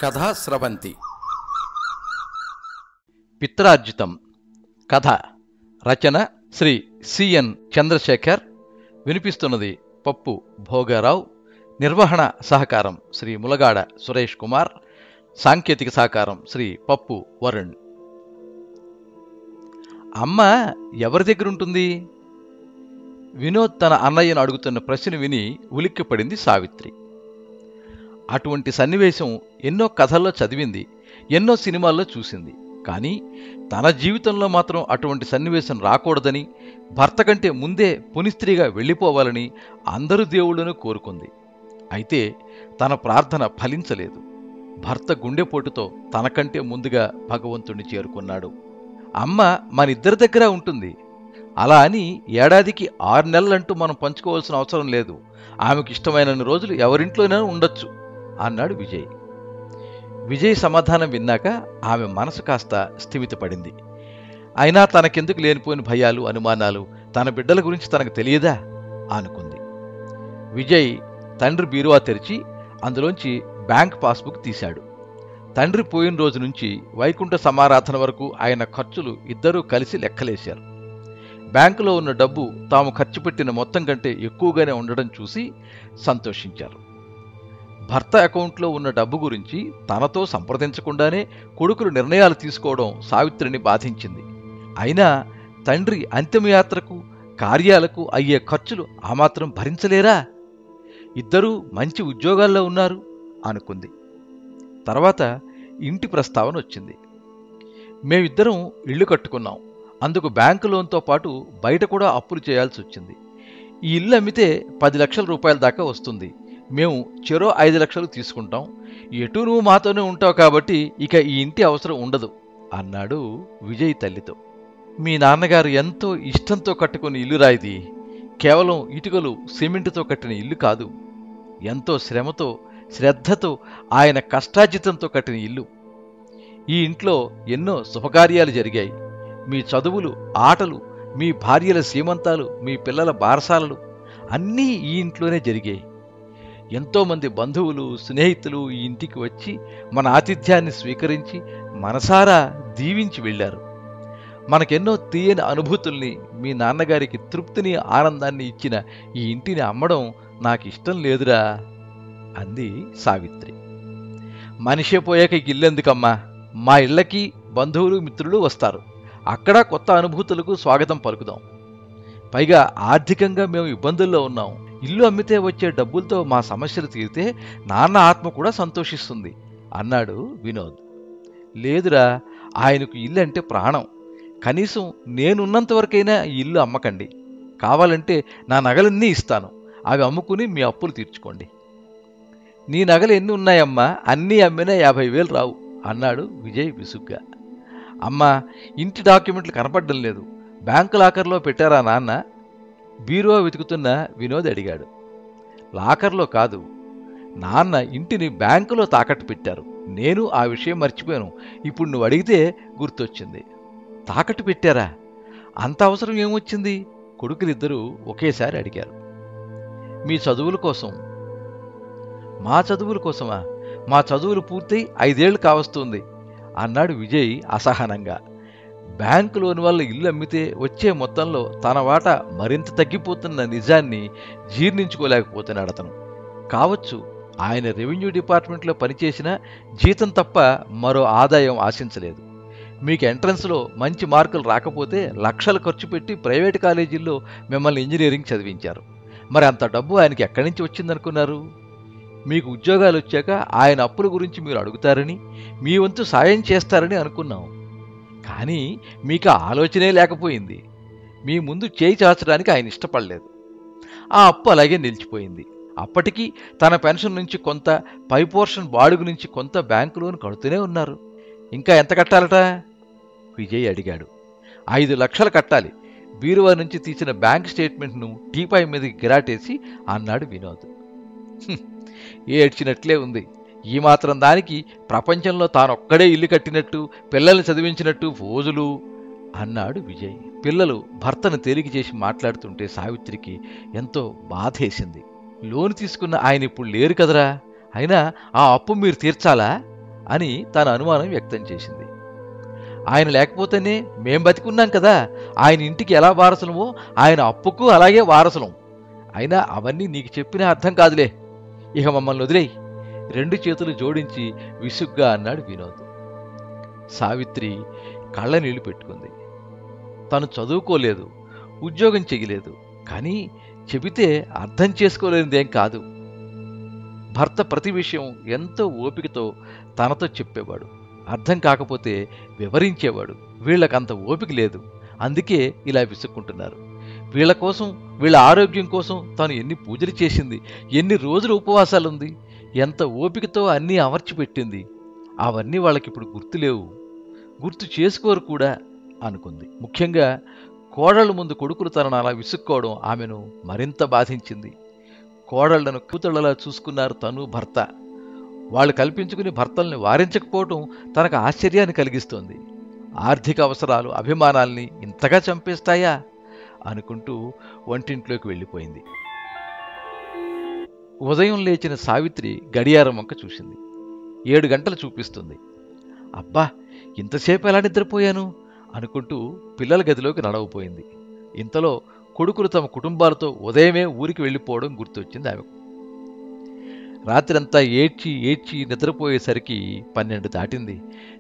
కథా స్రవంతి. పిత్రార్జితం. కథ రచన శ్రీ సిఎన్ చంద్రశేఖర్. వినిపిస్తున్నది పప్పు భోగారావు. నిర్వహణ సహకారం శ్రీ ములగాడ సురేష్ కుమార్. సాంకేతిక సహకారం శ్రీ పప్పు వరుణ్. అమ్మ ఎవరి దగ్గరుంటుంది? వినోద్ తన అన్నయ్యను అడుగుతున్న ప్రశ్న విని ఉలిక్కిపడింది సావిత్రి. అటువంటి సన్నివేశం ఎన్నో కథల్లో చదివింది, ఎన్నో సినిమాల్లో చూసింది. కానీ తన జీవితంలో మాత్రం అటువంటి సన్నివేశం రాకూడదని, భర్త కంటే ముందే పునిస్త్రీగా వెళ్ళిపోవాలని అందరు దేవుళ్లను కోరుకుంది. అయితే తన ప్రార్థన ఫలించలేదు. భర్త గుండెపోటుతో తనకంటే ముందుగా భగవంతుణ్ణి చేరుకున్నాడు. అమ్మ మనిద్దరి దగ్గర ఉంటుంది. అలా అని ఏడాదికి 6 నెలలంటూ మనం పంచుకోవాల్సిన అవసరం లేదు. ఆమెకి ఇష్టమైన రోజులు ఎవరింట్లోనైనా ఉండొచ్చు అన్నాడు విజయ్. విజయ్ సమాధానం విన్నాక ఆమె మనసు కాస్త స్థిమితపడింది. అయినా తనకెందుకు లేనిపోయిన భయాలు, అనుమానాలు? తన బిడ్డల గురించి తనకు తెలియదా అనుకుంది. విజయ్ తండ్రి బీరువా తెరిచి అందులోంచి బ్యాంక్ పాస్బుక్ తీశాడు. తండ్రి పోయిన రోజు నుంచి వైకుంఠ సమారాధన వరకు ఆయన ఖర్చులు ఇద్దరూ కలిసి లెక్కలేశారు. బ్యాంకులో ఉన్న డబ్బు తాము ఖర్చు పెట్టిన మొత్తం కంటే ఎక్కువగానే ఉండడం చూసి సంతోషించారు. భర్త అకౌంట్లో ఉన్న డబ్బు గురించి తనతో సంప్రదించకుండానే కొడుకులు నిర్ణయాలు తీసుకోవడం సావిత్రిని బాధించింది. అయినా తండ్రి అంతిమయాత్రకు, కార్యాలకు అయ్యే ఖర్చులు ఆ మాత్రం భరించలేరా? ఇద్దరూ మంచి ఉద్యోగాల్లో ఉన్నారు అనుకుంది. తర్వాత ఇంటి ప్రస్తావన వచ్చింది. మేమిద్దరం ఇల్లు కట్టుకున్నాం. అందుకు బ్యాంకు లోన్తో పాటు బయట కూడా అప్పులు చేయాల్సి వచ్చింది. ఈ ఇల్లు అమ్మితే 10 లక్షల రూపాయల దాకా వస్తుంది. మేము చెరో 5 లక్షలు తీసుకుంటాం. ఎటూ నువ్వు మాతోనే ఉంటావు కాబట్టి ఇక ఈ ఇంటి అవసరం ఉండదు అన్నాడు విజయ్ తల్లితో. మీ నాన్నగారు ఎంతో ఇష్టంతో కట్టుకుని ఇల్లురా ఇది. కేవలం ఇటుకలు, సిమెంటుతో కట్టిన ఇల్లు కాదు. ఎంతో శ్రమతో, శ్రద్ధతో, ఆయన కష్టార్జితంతో కట్టిన ఇల్లు. ఈ ఇంట్లో ఎన్నో శుభకార్యాలు జరిగాయి. మీ చదువులు, ఆటలు, మీ భార్యల సీమంతాలు, మీ పిల్లల బారసాలలు అన్నీ ఈ ఇంట్లోనే జరిగాయి. ఎంతోమంది బంధువులు, స్నేహితులు ఈ ఇంటికి వచ్చి మన ఆతిథ్యాన్ని స్వీకరించి మనసారా దీవించి వెళ్ళారు. మనకెన్నో తీయని అనుభూతుల్ని, మీ నాన్నగారికి తృప్తిని, ఆనందాన్ని ఇచ్చిన ఈ ఇంటిని అమ్మడం నాకు ఇష్టం లేదురా అంది సావిత్రి. మనిషే పోయాక ఇల్లెందుకమ్మా? మా ఇళ్లకి బంధువులు, మిత్రులు వస్తారు. అక్కడ కొత్త అనుభూతులకు స్వాగతం పలుకుదాం. పైగా ఆర్థికంగా మేము ఇబ్బందుల్లో ఉన్నాం. ఇల్లు అమ్మితే వచ్చే డబ్బులతో మా సమస్యలు తీరితే నాన్న ఆత్మ కూడా సంతోషిస్తుంది అన్నాడు వినోద్. లేదురా, ఆయనకు ఇల్లు అంటే ప్రాణం. కనీసం నేనున్నంతవరకైనా ఈ ఇల్లు అమ్మకండి. కావాలంటే నా నగలన్నీ ఇస్తాను. అవి అమ్ముకుని మీ అప్పులు తీర్చుకోండి. నీ నగలు ఎన్ని ఉన్నాయమ్మా? అన్నీ అమ్మినా 50,000 రావు అన్నాడు విజయ్ విసుగ్గా. అమ్మా, ఇంటి డాక్యుమెంట్లు కనపడడం లేదు. బ్యాంకు లాకర్లో పెట్టారా నాన్న? బీరువా వెతుకుతున్న వినోద్ అడిగాడు. లాకర్లో కాదు, నాన్న ఇంటిని బ్యాంకులో తాకట్టు పెట్టారు. నేను ఆ విషయం మర్చిపోయాను. ఇప్పుడు నువ్వు అడిగితే గుర్తొచ్చింది. తాకట్టు పెట్టారా? అంత అవసరం ఏమొచ్చింది? కొడుకులిద్దరూ ఒకేసారి అడిగారు. మీ చదువుల కోసం. మా చదువుల కోసమా? మా చదువులు పూర్తయి 5 ఏళ్లు కావస్తుంది అన్నాడు విజయ్ అసహనంగా. బ్యాంకు లోన్ వల్ల ఇల్లు అమ్మితే వచ్చే మొత్తంలో తన వాటా మరింత తగ్గిపోతున్న నిజాన్ని జీర్ణించుకోలేకపోతున్నాడు అతను. కావచ్చు, ఆయన రెవెన్యూ డిపార్ట్మెంట్లో పనిచేసినా జీతం తప్ప మరో ఆదాయం ఆశించలేదు. మీకు ఎంట్రన్స్లో మంచి మార్కులు రాకపోతే లక్షలు ఖర్చు పెట్టి ప్రైవేటు కాలేజీల్లో మిమ్మల్ని ఇంజనీరింగ్ చదివించారు. మరి అంత డబ్బు ఆయనకి ఎక్కడి నుంచి వచ్చిందనుకున్నారు? మీకు ఉద్యోగాలు వచ్చాక ఆయన అప్పుల గురించి మీరు అడుగుతారని, మీ వంతు సాయం చేస్తారని అనుకున్నాం. కానీ మీకు ఆలోచనే లేకపోయింది. మీ ముందు చేయి చాచడానికి ఆయన ఇష్టపడలేదు. ఆ అప్పు అలాగే నిలిచిపోయింది. అప్పటికీ తన పెన్షన్ నుంచి కొంత, పై పోర్షన్ బాడుగు నుంచి కొంత బ్యాంకు లోన్ కడుతూనే ఉన్నారు. ఇంకా ఎంత కట్టాలట? విజయ్ అడిగాడు. 5 లక్షలు కట్టాలి. బీరువా నుంచి తీసిన బ్యాంక్ స్టేట్మెంట్ను టీపాయ్ మీదకి గిరాటేసి అన్నాడు వినోద్. ఏడ్చినట్లే ఉంది. ఈ మాత్రం దానికి ప్రపంచంలో తానొక్కడే ఇల్లు కట్టినట్టు, పిల్లల్ని చదివించినట్టు ఫోజులు అన్నాడు విజయ్. పిల్లలు భర్తను తేలిక చేసి మాట్లాడుతుంటే సావిత్రికి ఎంతో బాధేసింది. లోన్ తీసుకున్న ఆయన ఇప్పుడు లేరు కదరా, అయినా ఆ అప్పు మీరు తీర్చాలా అని తన అనుమానం వ్యక్తం చేసింది. ఆయన లేకపోతేనే మేం బతికున్నాం కదా, ఆయన ఇంటికి ఎలా వారసులమో ఆయన అప్పుకు అలాగే వారసులం. అయినా అవన్నీ నీకు చెప్పినా అర్థం కాదులే, ఇక మమ్మల్ని వదిలేయి, 2 చేతులు జోడించి విసుగ్గా అన్నాడు వినోద్. సావిత్రి కళ్ళ నీళ్లు పెట్టుకుంది. తను చదువుకోలేదు, ఉద్యోగం చెయ్యలేదు, కానీ చెబితే అర్థం చేసుకోలేనిదేం కాదు. భర్త ప్రతి విషయం ఎంతో ఓపికతో తనతో చెప్పేవాడు, అర్థం కాకపోతే వివరించేవాడు. వీళ్ళకంత ఓపిక లేదు, అందుకే ఇలా విసుక్కుంటున్నారు. వీళ్ళ కోసం, వీళ్ళ ఆరోగ్యం కోసం తను ఎన్ని పూజలు చేసింది, ఎన్ని రోజులు ఉపవాసాలుంది, ఎంత ఓపికతో అన్నీ అమర్చిపెట్టింది. అవన్నీ వాళ్ళకిప్పుడు గుర్తులేవు, గుర్తు చేసుకోరు కూడా అనుకుంది. ముఖ్యంగా కోడళ్ళ ముందు కొడుకులు తనను అలా విసుక్కోవడం ఆమెను మరింత బాధించింది. కోడళ్లను కూతుళ్లలా చూసుకున్నారు తను, భర్త. వాళ్ళు కల్పించుకుని భర్తల్ని వారించకపోవటం తనకు ఆశ్చర్యాన్ని కలిగిస్తోంది. ఆర్థిక అవసరాలు అభిమానాల్ని ఇంతగా చంపేస్తాయా అనుకుంటూ వంటింట్లోకి వెళ్ళిపోయింది. ఉదయం లేచిన సావిత్రి గడియారం వంక చూసింది. 7 గంటలు చూపిస్తుంది. అబ్బా, ఇంతసేపు ఎలా నిద్రపోయాను అనుకుంటూ పిల్లల గదిలోకి నడవపోయింది. ఇంతలో కొడుకులు తమ కుటుంబాలతో ఉదయమే ఊరికి వెళ్ళిపోవడం గుర్తొచ్చింది ఆమెకు. రాత్రంతా ఏడ్చి ఏడ్చి నిద్రపోయేసరికి 12 దాటింది.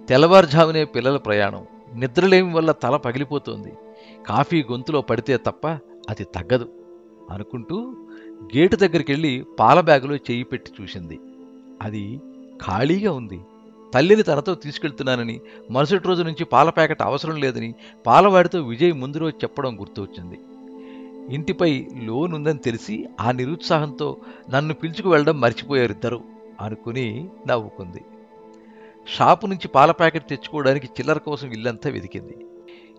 తెల్లవారుజామునే పిల్లల ప్రయాణం. నిద్రలేమి వల్ల తల పగిలిపోతోంది. కాఫీ గొంతులో పడితే తప్ప అది తగ్గదు అనుకుంటూ గేటు దగ్గరికెళ్ళి పాల బ్యాగులో చెయ్యి పెట్టి చూసింది. అది ఖాళీగా ఉంది. తల్లిని తనతో తీసుకెళ్తున్నానని, మరుసటి రోజు నుంచి పాల ప్యాకెట్ అవసరం లేదని పాలవాడితో విజయ్ ముందు రోజు చెప్పడం గుర్తొచ్చింది. ఇంటిపై లోన్ ఉందని తెలిసి ఆ నిరుత్సాహంతో నన్ను పిలుచుకు వెళ్ళడం మర్చిపోయారిద్దరు అనుకుని నవ్వుకుంది. షాపు నుంచి పాల ప్యాకెట్ తెచ్చుకోవడానికి చిల్లర కోసం ఇల్లంతా వెతికింది.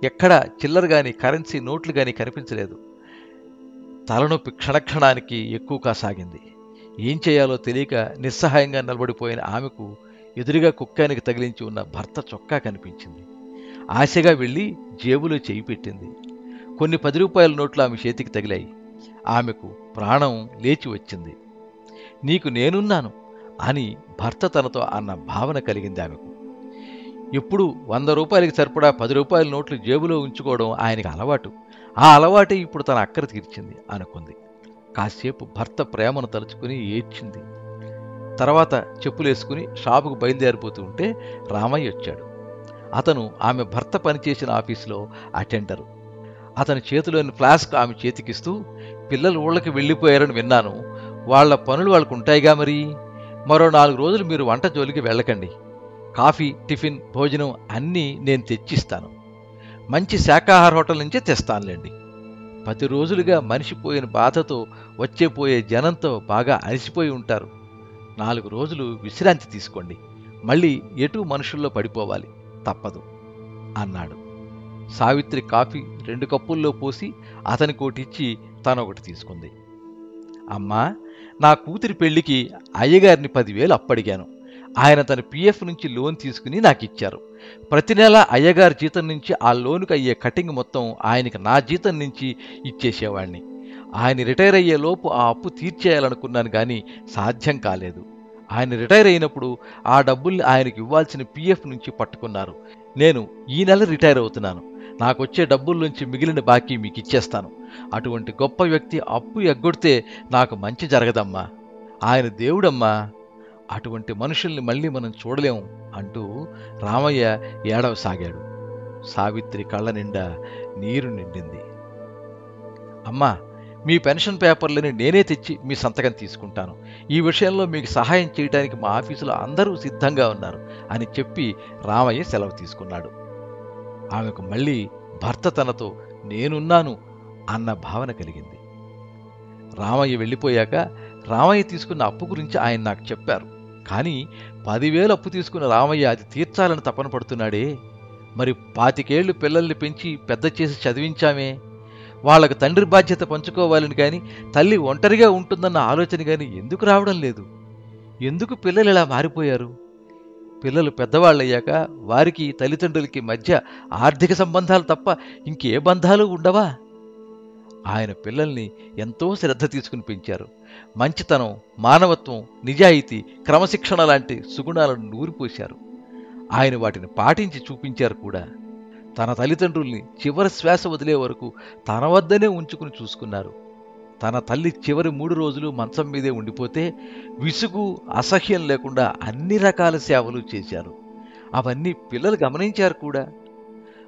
ఎక్కడా చిల్లర గాని, కరెన్సీ నోట్లు గాని కనిపించలేదు. తలనొప్పి క్షణక్షణానికి ఎక్కువ కాసాగింది. ఏం చేయాలో తెలియక నిస్సహాయంగా నిలబడిపోయిన ఆమెకు ఎదురుగా కుక్కానికి తగిలించి ఉన్న భర్త చొక్కా కనిపించింది. ఆశగా వెళ్ళి జేబులో చేయి పెట్టింది. కొన్ని 10 రూపాయల నోట్లు ఆమె చేతికి తగిలాయి. ఆమెకు ప్రాణం లేచి వచ్చింది. నీకు నేనున్నాను అని భర్త తనతో అన్న భావన కలిగింది ఆమెకు. ఎప్పుడు 100 రూపాయలకి సరిపడా 10 రూపాయల నోట్లు జేబులో ఉంచుకోవడం ఆయనకు అలవాటు. ఆ అలవాటే ఇప్పుడు తన అక్కర తీర్చింది అనుకుంది. కాసేపు భర్త ప్రేమను తలుచుకుని ఏడ్చింది. తర్వాత చెప్పులేసుకుని షాపుకు బయలుదేరిపోతూ ఉంటే రామయ్య వచ్చాడు. అతను ఆమె భర్త పనిచేసిన ఆఫీసులో అటెండరు. అతని చేతిలోని ఫ్లాస్క్ ఆమె చేతికిస్తూ, పిల్లలు ఊళ్ళకి వెళ్ళిపోయారని విన్నాను, వాళ్ల పనులు వాళ్ళకు ఉంటాయిగా, మరి మరో 4 రోజులు మీరు వంట జోలికి వెళ్ళకండి. కాఫీ, టిఫిన్, భోజనం అన్నీ నేను తెచ్చిస్తాను. మంచి శాకాహార హోటల్ నుంచే తెస్తానులేండి. 10 రోజులుగా మనిషిపోయిన బాధతో, వచ్చేపోయే జనంతో బాగా అలసిపోయి ఉంటారు. 4 రోజులు విశ్రాంతి తీసుకోండి. మళ్ళీ ఎటూ మనుషుల్లో పడిపోవాలి, తప్పదు అన్నాడు. సావిత్రి కాఫీ 2 కప్పుల్లో పోసి అతనికోటిచ్చి తనొకటి తీసుకుంది. అమ్మా, నా కూతురి పెళ్లికి అయ్యగారిని 10,000 అప్పడిగాను. ఆయన తన పిఎఫ్ నుంచి లోన్ తీసుకుని నాకిచ్చారు. ప్రతి నెల అయ్యగారి జీతం నుంచి ఆ లోనుకు అయ్యే కటింగ్ మొత్తం ఆయనకి నా జీతం నుంచి ఇచ్చేసేవాణ్ణి. ఆయన రిటైర్ అయ్యే లోపు ఆ అప్పు తీర్చేయాలనుకున్నాను, కానీ సాధ్యం కాలేదు. ఆయన రిటైర్ అయినప్పుడు ఆ డబ్బుల్ని ఆయనకి ఇవ్వాల్సిన పిఎఫ్ నుంచి పట్టుకున్నారు. నేను ఈ నెల రిటైర్ అవుతున్నాను. నాకొచ్చే డబ్బుల్లోంచి మిగిలిన బాకీ మీకు ఇచ్చేస్తాను. అటువంటి గొప్ప వ్యక్తి అప్పు ఎగ్గొడితే నాకు మంచి జరగదమ్మా. ఆయన దేవుడమ్మా. అటువంటి మనుషుల్ని మళ్ళీ మనం చూడలేం అంటూ రామయ్య ఏడవసాగాడు. సావిత్రి కళ్ళ నిండా నీరు నిండింది. అమ్మా, మీ పెన్షన్ పేపర్లని నేనే తెచ్చి మీ సంతకం తీసుకుంటాను. ఈ విషయంలో మీకు సహాయం చేయడానికి మా ఆఫీసులో అందరూ సిద్ధంగా ఉన్నారు అని చెప్పి రామయ్య సెలవు తీసుకున్నాడు. ఆమెకు మళ్ళీ భర్త తనతో నేనున్నాను అన్న భావన కలిగింది. రామయ్య వెళ్ళిపోయాక రామయ్య తీసుకున్న అప్పు గురించి ఆయన నాకు చెప్పారు. కానీ 10,000 అప్పు తీసుకున్న రామయ్య అది తీర్చాలని తపన పడుతున్నాడే. మరి 25 ఏళ్లు పిల్లల్ని పెంచి పెద్ద చేసి చదివించామే, వాళ్లకు తండ్రి బాధ్యత పంచుకోవాలని కానీ, తల్లి ఒంటరిగా ఉంటుందన్న ఆలోచన కానీ ఎందుకు రావడం లేదు? ఎందుకు పిల్లలు ఇలా మారిపోయారు? పిల్లలు పెద్దవాళ్ళయ్యాక వారికి తల్లిదండ్రులకి మధ్య ఆర్థిక సంబంధాలు తప్ప ఇంకే బంధాలు ఉండవా? ఆయన పిల్లల్ని ఎంతో శ్రద్ధ తీసుకుని పెంచారు. మంచితనం, మానవత్వం, నిజాయితీ, క్రమశిక్షణ లాంటి సుగుణాలను నూరిపోశారు. ఆయన వాటిని పాటించి చూపించారు కూడా. తన తల్లిదండ్రుల్ని చివరి శ్వాస వదిలే వరకు తన వద్దనే ఉంచుకుని చూసుకున్నారు. తన తల్లి చివరి 3 రోజులు మంచం మీదే ఉండిపోతే విసుగు, అసహ్యం లేకుండా అన్ని రకాల సేవలు చేశారు. అవన్నీ పిల్లలు గమనించారు కూడా.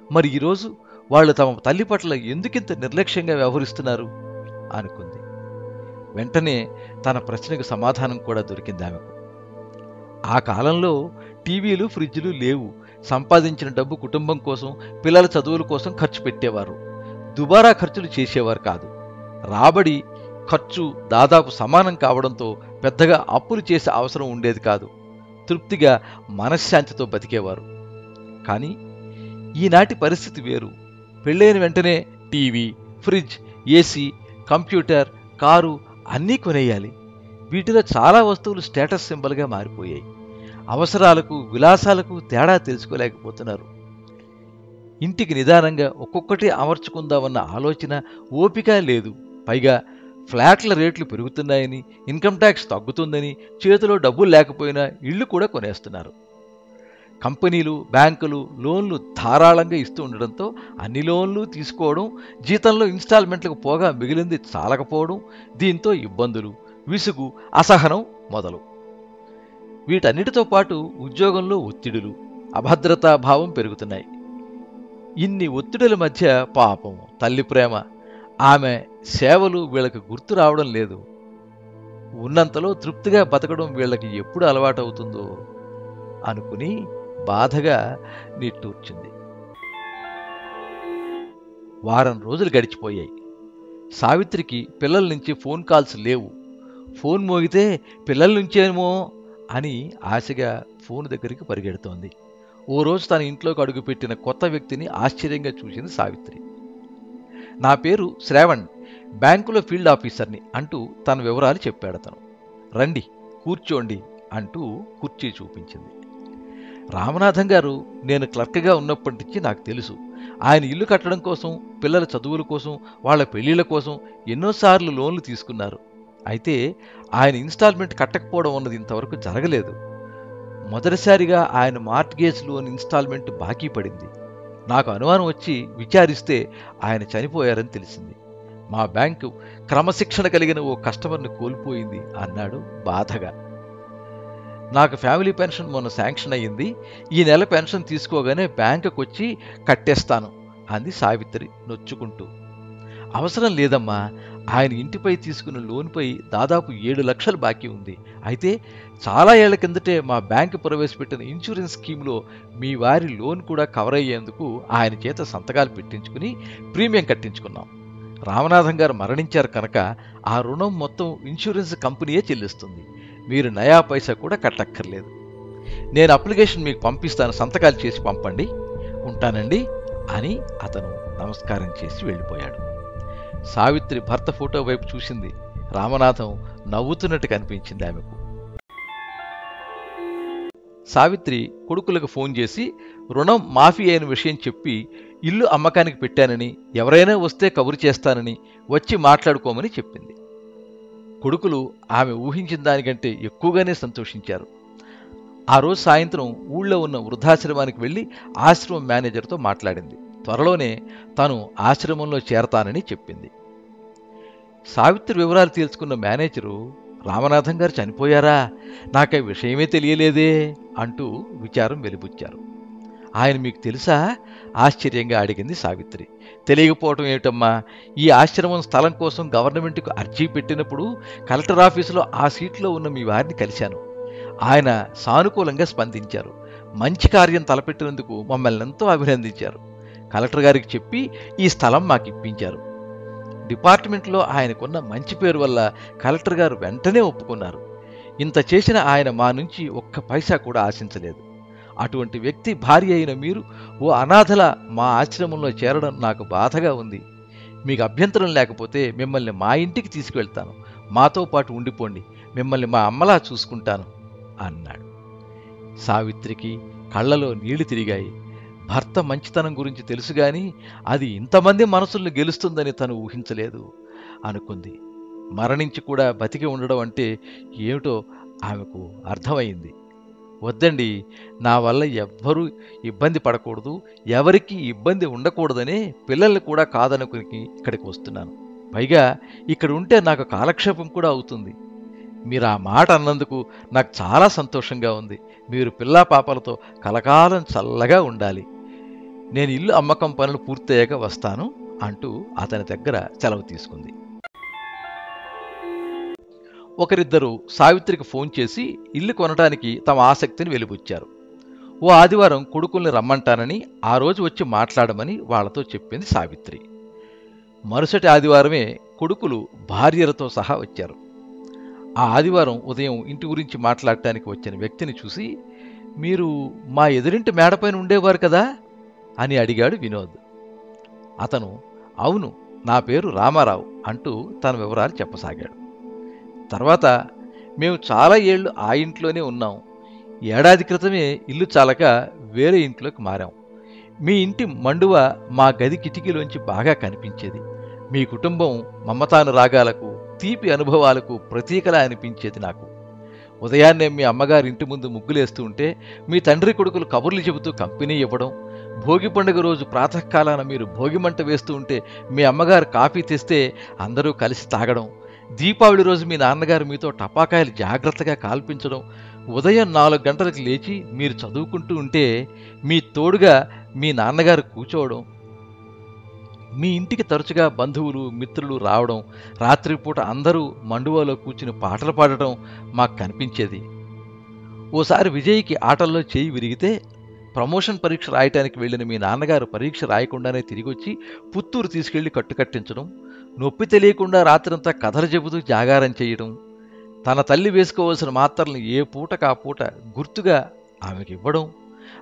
మరి ఈరోజు వాళ్ళు తమ తల్లి పట్ల ఎందుకింత నిర్లక్ష్యంగా వ్యవహరిస్తున్నారు అనుకుంది. వెంటనే తన ప్రశ్నకు సమాధానం కూడా దొరికింది ఆమెకు. ఆ కాలంలో టీవీలు, ఫ్రిడ్జ్లు లేవు. సంపాదించిన డబ్బు కుటుంబం కోసం, పిల్లల చదువుల కోసం ఖర్చు పెట్టేవారు. దుబారా ఖర్చులు చేసేవారు కాదు. రాబడి, ఖర్చు దాదాపు సమానం కావడంతో పెద్దగా అప్పులు చేసే అవసరం ఉండేది కాదు. తృప్తిగా మనశ్శాంతితో బతికేవారు. కానీ ఈనాటి పరిస్థితి వేరు. పెళ్ళైన వెంటనే TV, fridge, AC, computer, car అన్నీ కొనేయాలి. వీటిలో చాలా వస్తువులు స్టేటస్ సింబల్గా మారిపోయాయి. అవసరాలకు, విలాసాలకు తేడా తెలుసుకోలేకపోతున్నారు. ఇంటికి నిదానంగా ఒక్కొక్కటి అమర్చుకుందామన్న ఆలోచన, ఓపిక లేదు. పైగా ఫ్లాట్ల రేట్లు పెరుగుతున్నాయని, ఇన్కమ్ ట్యాక్స్ తగ్గుతుందని చేతిలో డబ్బులు లేకపోయినా ఇళ్లు కూడా కొనేస్తున్నారు. కంపెనీలు, బ్యాంకులు లోన్లు ధారాళంగా ఇస్తూ ఉండడంతో అన్ని లోన్లు తీసుకోవడం, జీతంలో ఇన్స్టాల్మెంట్లకు పోగా మిగిలింది చాలకపోవడం, దీంతో ఇబ్బందులు, విసుగు, అసహనం మొదలు. వీటన్నిటితో పాటు ఉద్యోగంలో ఒత్తిడులు, అభద్రతా భావం పెరుగుతున్నాయి. ఇన్ని ఒత్తిడుల మధ్య పాపం తల్లి ప్రేమ, ఆమె సేవలు వీళ్ళకి గుర్తు రావడం లేదు. ఉన్నంతలో తృప్తిగా బతకడం వీళ్ళకి ఎప్పుడు అలవాటవుతుందో అనుకుని బాధగా నిట్టూర్చింది. వారం రోజులు గడిచిపోయాయి. సావిత్రికి పిల్లల నుంచి ఫోన్ కాల్స్ లేవు. ఫోన్ మోగితే పిల్లల నుంచేమో అని ఆశగా ఫోన్ దగ్గరికి పరిగెడుతోంది. ఓ రోజు తన ఇంట్లోకి అడుగుపెట్టిన కొత్త వ్యక్తిని ఆశ్చర్యంగా చూసింది సావిత్రి. నా పేరు శ్రావణ్, బ్యాంకులో ఫీల్డ్ ఆఫీసర్ని అంటూ తన వివరాలు చెప్పాడతను. రండి కూర్చోండి అంటూ కుర్చీ చూపించింది. రామనాథం గారు, నేను క్లర్క్గా ఉన్నప్పటి నుంచి నాకు తెలుసు. ఆయన ఇల్లు కట్టడం కోసం, పిల్లల చదువుల కోసం, వాళ్ళ పెళ్లిళ్ల కోసం ఎన్నోసార్లు లోన్లు తీసుకున్నారు. అయితే ఆయన ఇన్స్టాల్మెంట్ కట్టకపోవడం అన్నది ఇంతవరకు జరగలేదు. మొదటిసారిగా ఆయన మార్ట్గేజ్ లోన్ ఇన్స్టాల్మెంట్ బాకీ పడింది. నాకు అనుమానం వచ్చి విచారిస్తే ఆయన చనిపోయారని తెలిసింది. మా బ్యాంకు క్రమశిక్షణ కలిగిన ఓ కస్టమర్ని కోల్పోయింది అన్నాడు బాధగా. నాకు ఫ్యామిలీ పెన్షన్ మొన్న శాంక్షన్ అయ్యింది. ఈ నెల పెన్షన్ తీసుకోగానే బ్యాంకుకు వచ్చి కట్టేస్తాను అంది సావిత్రి నొచ్చుకుంటూ. అవసరం లేదమ్మా, ఆయన ఇంటిపై తీసుకున్న లోన్పై దాదాపు 7 లక్షలు బాకీ ఉంది. అయితే చాలా ఏళ్ల కిందటే మా బ్యాంకు ప్రవేశపెట్టిన ఇన్సూరెన్స్ స్కీమ్లో మీ వారి లోన్ కూడా కవర్ అయ్యేందుకు ఆయన చేత సంతకాలు పెట్టించుకుని ప్రీమియం కట్టించుకున్నాం. రామనాథం గారు మరణించారు కనుక ఆ రుణం మొత్తం ఇన్సూరెన్స్ కంపెనీయే చెల్లిస్తుంది. మీరు నయా పైసా కూడా కట్టక్కర్లేదు. నేను అప్లికేషన్ మీకు పంపిస్తాను, సంతకాలు చేసి పంపండి. ఉంటానండి అని అతను నమస్కారం చేసి వెళ్ళిపోయాడు. సావిత్రి భర్త ఫోటో వైపు చూసింది. రామనాథం నవ్వుతున్నట్టు కనిపించింది ఆమెకు. సావిత్రి కొడుకులకు ఫోన్ చేసి రుణం మాఫీ అయిన విషయం చెప్పి ఇల్లు అమ్మకానికి పెట్టానని, ఎవరైనా వస్తే కబురు చేస్తానని, వచ్చి మాట్లాడుకోమని చెప్పింది. కొడుకులు ఆమె ఊహించిన దానికంటే ఎక్కువగానే సంతోషించారు. ఆ రోజు సాయంత్రం ఊళ్ళో ఉన్న వృద్ధాశ్రమానికి వెళ్ళి ఆశ్రమం మేనేజర్తో మాట్లాడింది. త్వరలోనే తను ఆశ్రమంలో చేరతానని చెప్పింది. సావిత్రి వివరాలు తెలుసుకున్న మేనేజరు, రామనాథం గారు చనిపోయారా? నాకే విషయమే తెలియలేదే అంటూ విచారం వెలిబుచ్చారు. ఆయన మీకు తెలుసా? ఆశ్చర్యంగా అడిగింది సావిత్రి. తెలియకపోవటం ఏమిటమ్మా, ఈ ఆశ్రమం స్థలం కోసం గవర్నమెంట్కు అర్జీ పెట్టినప్పుడు కలెక్టర్ ఆఫీసులో ఆ సీట్లో ఉన్న మీ వారిని కలిశాను. ఆయన సానుకూలంగా స్పందించారు. మంచి కార్యం తలపెట్టినందుకు మమ్మల్ని ఎంతో అభినందించారు. కలెక్టర్ గారికి చెప్పి ఈ స్థలం మాకు ఇప్పించారు. డిపార్ట్మెంట్లో ఆయనకున్న మంచి పేరు వల్ల కలెక్టర్ గారు వెంటనే ఒప్పుకున్నారు. ఇంత చేసిన ఆయన మా నుంచి ఒక్క పైసా కూడా ఆశించలేదు. అటువంటి వ్యక్తి భార్య అయిన మీరు ఓ అనాథల మా ఆశ్రమంలో చేరడం నాకు బాధగా ఉంది. మీకు అభ్యంతరం లేకపోతే మిమ్మల్ని మా ఇంటికి తీసుకువెళ్తాను. మాతో పాటు ఉండిపోండి, మిమ్మల్ని మా అమ్మలా చూసుకుంటాను అన్నాడు. సావిత్రికి కళ్ళలో నీళ్లు తిరిగాయి. భర్త మంచితనం గురించి తెలుసుగాని అది ఇంతమంది మనసుల్ని గెలుస్తుందని తను ఊహించలేదు అనుకుంది. మరణించి కూడా బతికి ఉండడం అంటే ఏమిటో ఆమెకు అర్థమైంది. వద్దండి, నా వల్ల ఎవ్వరూ ఇబ్బంది పడకూడదు, ఎవరికి ఇబ్బంది ఉండకూడదనే పిల్లల్ని కూడా కాదనుకుని ఇక్కడికి వస్తున్నాను. పైగా ఇక్కడ ఉంటే నాకు కాలక్షేపం కూడా అవుతుంది. మీరు ఆ మాట అన్నందుకు నాకు చాలా సంతోషంగా ఉంది. మీరు పిల్లా పాపలతో కలకాలం చల్లగా ఉండాలి. నేను ఇల్లు అమ్మకం పనులు పూర్తయ్యాక వస్తాను అంటూ అతని దగ్గర సెలవు తీసుకుంది. ఒకరిద్దరు సావిత్రికి ఫోన్ చేసి ఇల్లు కొనడానికి తమ ఆసక్తిని వెలిబుచ్చారు. ఓ ఆదివారం కొడుకుల్ని రమ్మంటానని, ఆ రోజు వచ్చి మాట్లాడమని వాళ్లతో చెప్పింది సావిత్రి. మరుసటి ఆదివారమే కొడుకులు భార్యలతో సహా వచ్చారు. ఆ ఆదివారం ఉదయం ఇంటి గురించి మాట్లాడటానికి వచ్చిన వ్యక్తిని చూసి, మీరు మా ఎదురింటి మేడపైన ఉండేవారు కదా అని అడిగాడు వినోద్. అతను, అవును, నా పేరు రామారావు అంటూ తన వివరాలు చెప్పసాగాడు. తర్వాత, మేము చాలా ఏళ్ళు ఆ ఇంట్లోనే ఉన్నాం. ఏడాది క్రితమే ఇల్లు చాలక వేరే ఇంట్లోకి మారాం. మీ ఇంటి మండువ మా గది కిటికీలోంచి బాగా కనిపించేది. మీ కుటుంబం మమతానురాగాలకు, తీపి అనుభవాలకు ప్రతీకలా అనిపించేది నాకు. ఉదయాన్నే మీ అమ్మగారి ఇంటి ముందు ముగ్గులేస్తూ ఉంటే మీ తండ్రి కొడుకులు కబుర్లు చెబుతూ కంపెనీ ఇవ్వడం, భోగి పండుగ రోజు ప్రాతకాలాన మీరు భోగిమంట వేస్తూ ఉంటే మీ అమ్మగారు కాఫీ తెస్తే అందరూ కలిసి తాగడం, దీపావళి రోజు మీ నాన్నగారు మీతో టపాకాయలు జాగ్రత్తగా కాల్పించడం, ఉదయం 4 గంటలకు లేచి మీరు చదువుకుంటూ ఉంటే మీ తోడుగా మీ నాన్నగారు కూర్చోవడం, మీ ఇంటికి తరచుగా బంధువులు మిత్రులు రావడం, రాత్రిపూట అందరూ మండువాలో కూర్చుని పాటలు పాడటం మాకు కనిపించేది. ఓసారి విజయ్కి ఆటల్లో చేయి విరిగితే ప్రమోషన్ పరీక్ష రాయటానికి వెళ్ళిన మీ నాన్నగారు పరీక్ష రాయకుండానే తిరిగొచ్చి పుత్తూరు తీసుకెళ్లి కట్టుకట్టించడం, నొప్పి తెలియకుండా రాత్రంతా కథలు చెబుతూ జాగారం చేయడం, తన తల్లి వేసుకోవాల్సిన మాత్రలను ఏ పూటకా పూట గుర్తుగా ఆమెకి ఇవ్వడం,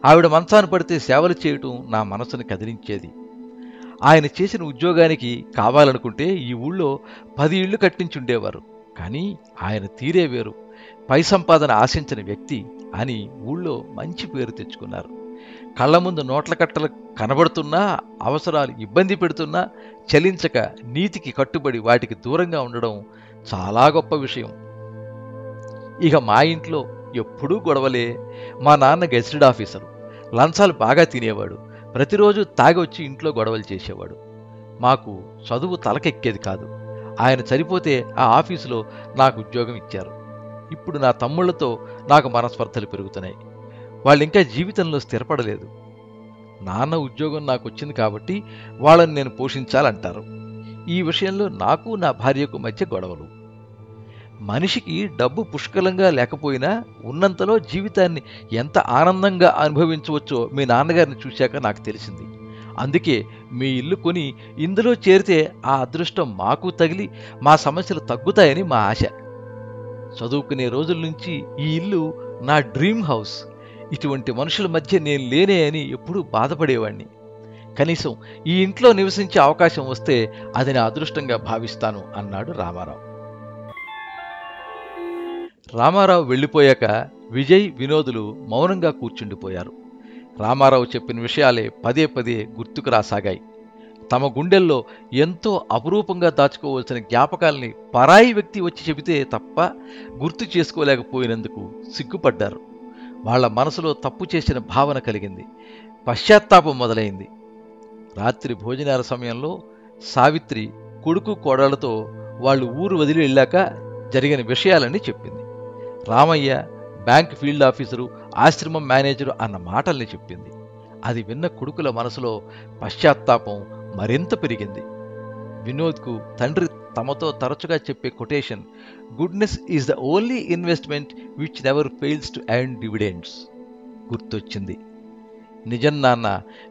ఆవిడ మంచాన పడితే సేవలు చేయటం నా మనసును కదిలించేది. ఆయన చేసిన ఉద్యోగానికి కావాలనుకుంటే ఈ ఊళ్ళో 10 ఇళ్లు కట్టించుండేవారు. కానీ ఆయన తీరే వేరు, పై సంపాదన ఆశించిన వ్యక్తి అని ఊళ్ళో మంచి పేరు తెచ్చుకున్నారు. కళ్ల ముందు నోట్ల కట్టలు కనబడుతున్నా, అవసరాలు ఇబ్బంది పెడుతున్నా చలించక నీతికి కట్టుబడి వాటికి దూరంగా ఉండడం చాలా గొప్ప విషయం. ఇక మా ఇంట్లో ఎప్పుడూ గొడవలే. మా నాన్న గెజిటెడ్ ఆఫీసరు, లంచాలు బాగా తినేవాడు. ప్రతిరోజు తాగొచ్చి ఇంట్లో గొడవలు చేసేవాడు. మాకు చదువు తలకెక్కేది కాదు. ఆయన చనిపోతే ఆ ఆఫీసులో నాకు ఉద్యోగం ఇచ్చారు. ఇప్పుడు నా తమ్ముళ్లతో నాకు మనస్పర్ధలు పెరుగుతున్నాయి. వాళ్ళింకా జీవితంలో స్థిరపడలేదు. నాన్న ఉద్యోగం నాకు వచ్చింది కాబట్టి వాళ్ళని నేను పోషించాలంటారు. ఈ విషయంలో నాకు నా భార్యకు మధ్య గొడవలు. మనిషికి డబ్బు పుష్కలంగా లేకపోయినా ఉన్నంతలో జీవితాన్ని ఎంత ఆనందంగా అనుభవించవచ్చో మీ నాన్నగారిని చూశాక నాకు తెలిసింది. అందుకే మీ ఇల్లు కొని ఇందులో చేరితే ఆ అదృష్టం మాకు తగిలి మా సమస్యలు తగ్గుతాయని మా ఆశ. చదువుకునే రోజుల నుంచి ఈ ఇల్లు నా డ్రీమ్ హౌస్. ఇటువంటి మనుషుల మధ్య నేను లేనే అని ఎప్పుడూ బాధపడేవాణ్ణి. కనీసం ఈ ఇంట్లో నివసించే అవకాశం వస్తే అది నా అదృష్టంగా భావిస్తాను అన్నాడు రామారావు. రామారావు వెళ్ళిపోయాక విజయ్, వినోదులు మౌనంగా కూర్చుండిపోయారు. రామారావు చెప్పిన విషయాలే పదే పదే గుర్తుకు రాసాగాయి. తమ గుండెల్లో ఎంతో అపురూపంగా దాచుకోవాల్సిన జ్ఞాపకాల్ని పరాయి వ్యక్తి వచ్చి చెబితే తప్ప గుర్తు చేసుకోలేకపోయినందుకు సిగ్గుపడ్డారు. వాళ్ల మనసులో తప్పు చేసిన భావన కలిగింది. పశ్చాత్తాపం మొదలైంది. రాత్రి భోజనాల సమయంలో సావిత్రి కొడుకు కోడళ్లతో వాళ్ళు ఊరు వదిలి వెళ్ళాక జరిగిన విషయాలన్నీ చెప్పింది. రామయ్య బ్యాంక్ ఫీల్డ్ ఆఫీసరు, ఆశ్రమం మేనేజరు అన్న మాటల్ని చెప్పింది. అది విన్న కొడుకుల మనసులో పశ్చాత్తాపం మరింత పెరిగింది. వినోద్కు తండ్రి తమతో తరచుగా చెప్పే quotation, goodness is the only investment which never fails to earn dividends గుర్తొచ్చింది. నిజం నాన్న,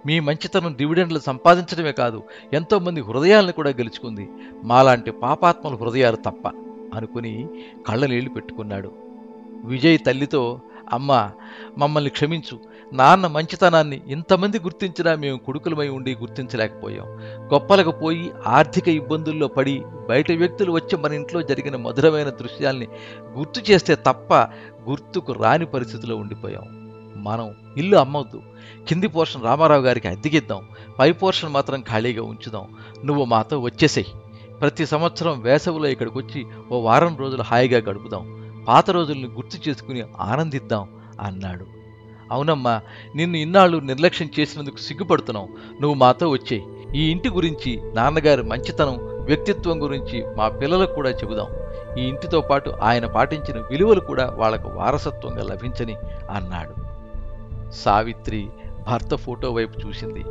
మీ మంచితనం డివిడెండ్లు సంపాదించడమే కాదు, ఎంతోమంది హృదయాలను కూడా గెలుచుకుంది. మాలాంటి పాపాత్మల హృదయాలు తప్ప అనుకుని కళ్ళనీళ్లు పెట్టుకున్నాడు. విజయ్ తల్లితో, అమ్మా మమ్మల్ని క్షమించు. నాన్న మంచితనాన్ని ఇంతమంది గుర్తించినా మేము కొడుకులమై ఉండి గుర్తించలేకపోయాం. గొప్పలకు పోయి ఆర్థిక ఇబ్బందుల్లో పడి బయట వ్యక్తులు వచ్చి మన ఇంట్లో జరిగిన మధురమైన దృశ్యాల్ని గుర్తు చేస్తే తప్ప గుర్తుకు రాని పరిస్థితిలో ఉండిపోయాం. మనం ఇల్లు అమ్మవద్దు. కింది పోర్షన్ రామారావు గారికి అద్దెకిద్దాం. పై పోర్షన్ మాత్రం ఖాళీగా ఉంచుదాం. నువ్వు మాతో వచ్చేసేయి. ప్రతి సంవత్సరం వేసవిలో ఇక్కడికి వచ్చి ఓ వారం రోజులు హాయిగా గడుపుదాం, పాత రోజుల్ని గుర్తు చేసుకుని ఆనందిద్దాం అన్నాడు. అవునమ్మా, నిన్ను ఇన్నాళ్ళు నిర్లక్ష్యం చేసినందుకు సిగ్గుపడుతున్నాం. నువ్వు మాతో వచ్చేయి. ఈ ఇంటి గురించి, నాన్నగారి మంచితనం, వ్యక్తిత్వం గురించి మా పిల్లలకు కూడా చెబుదాం. ఈ ఇంటితో పాటు ఆయన పాటించిన విలువలు కూడా వాళ్లకు వారసత్వంగా లభించని అన్నాడు. సావిత్రి భర్త ఫోటో వైపు చూసింది.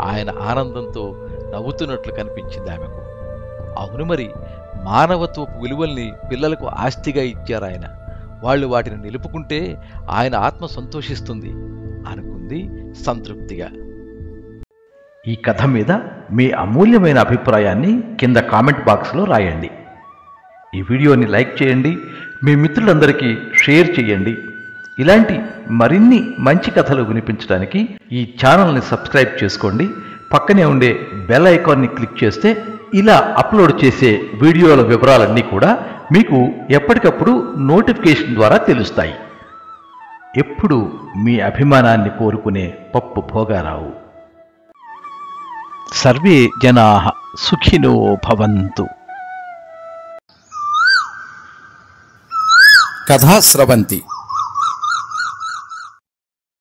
ఆయన ఆనందంతో నవ్వుతున్నట్లు కనిపించింది ఆమెకు. అవును మరి, మానవత్వపు విలువల్ని పిల్లలకు ఆస్తిగా ఇచ్చారు ఆయన. వాళ్ళు వాటిని నిలుపుకుంటే ఆయన ఆత్మ సంతోషిస్తుంది అనుకుంది సంతృప్తిగా. ఈ కథ మీద మీ అమూల్యమైన అభిప్రాయాన్ని కింద కామెంట్ బాక్స్లో రాయండి. ఈ వీడియోని లైక్ చేయండి, మీ మిత్రులందరికీ షేర్ చేయండి. ఇలాంటి మరిన్ని మంచి కథలు వినిపించడానికి ఈ ఛానల్ని సబ్స్క్రైబ్ చేసుకోండి. పక్కనే ఉండే బెల్ ఐకాన్ని క్లిక్ చేస్తే ఇలా అప్లోడ్ చేసే వీడియోల వివరాలన్నీ కూడా మీకు ఎప్పటికప్పుడు నోటిఫికేషన్ ద్వారా తెలుస్తాయి. ఎప్పుడు మీ అభిమానాన్ని కోరుకునే పప్పు భోగారావు. సర్వే జనాః సుఖినో భవంతు. కథా స్రవంతి.